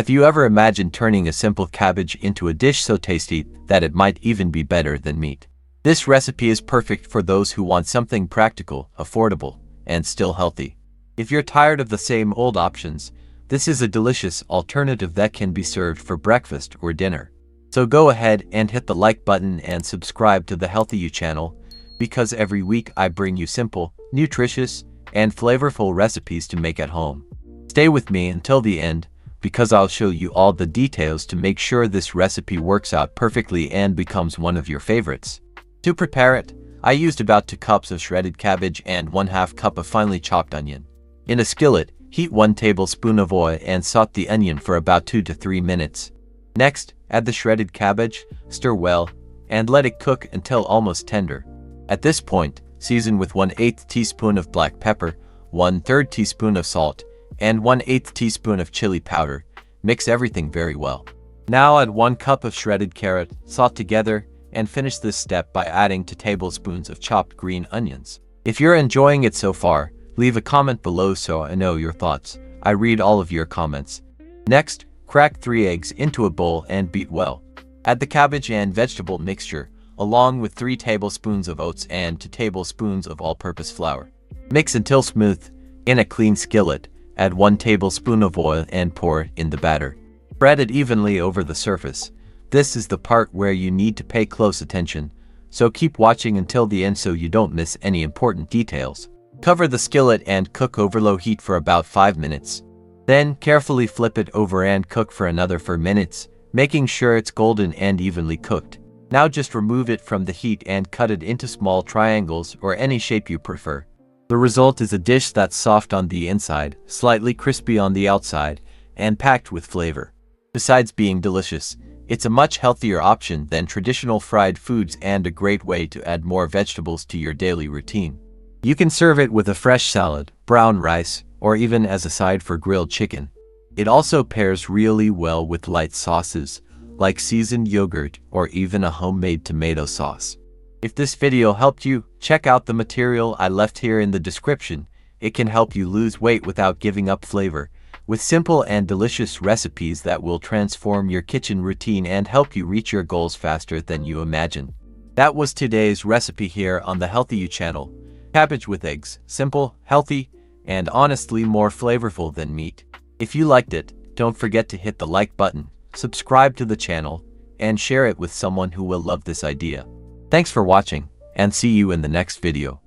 Have you ever imagined turning a simple cabbage into a dish so tasty that it might even be better than meat? This recipe is perfect for those who want something practical, affordable, and still healthy. If you're tired of the same old options, this is a delicious alternative that can be served for breakfast or dinner. So go ahead and hit the like button and subscribe to the healthily channel, because every week I bring you simple, nutritious, and flavorful recipes to make at home. Stay with me until the end, because I'll show you all the details to make sure this recipe works out perfectly and becomes one of your favorites. To prepare it, I used about 2 cups of shredded cabbage and 1/2 cup of finely chopped onion. In a skillet, heat 1 tablespoon of oil and saute the onion for about 2 to 3 minutes. Next, add the shredded cabbage, stir well, and let it cook until almost tender. At this point, season with 1/8 teaspoon of black pepper, 1/3 teaspoon of salt, and 1/8 teaspoon of chili powder. Mix everything very well. Now add 1 cup of shredded carrot, saute together, and finish this step by adding 2 tablespoons of chopped green onions. If you're enjoying it so far, leave a comment below so I know your thoughts. I read all of your comments. Next, crack 3 eggs into a bowl and beat well. Add the cabbage and vegetable mixture, along with 3 tablespoons of oats and 2 tablespoons of all-purpose flour. Mix until smooth. In a clean skillet, add 1 tablespoon of oil and pour it in the batter. Spread it evenly over the surface. This is the part where you need to pay close attention, so keep watching until the end so you don't miss any important details. Cover the skillet and cook over low heat for about 5 minutes. Then carefully flip it over and cook for another 4 minutes, making sure it's golden and evenly cooked. Now just remove it from the heat and cut it into small triangles or any shape you prefer. The result is a dish that's soft on the inside, slightly crispy on the outside, and packed with flavor. Besides being delicious, it's a much healthier option than traditional fried foods and a great way to add more vegetables to your daily routine. You can serve it with a fresh salad, brown rice, or even as a side for grilled chicken. It also pairs really well with light sauces, like seasoned yogurt or even a homemade tomato sauce. If this video helped you, check out the material I left here in the description. It can help you lose weight without giving up flavor, with simple and delicious recipes that will transform your kitchen routine and help you reach your goals faster than you imagine. That was today's recipe here on the healthily channel. Cabbage with eggs, simple, healthy, and honestly more flavorful than meat. If you liked it, don't forget to hit the like button, subscribe to the channel, and share it with someone who will love this idea. Thanks for watching, and see you in the next video.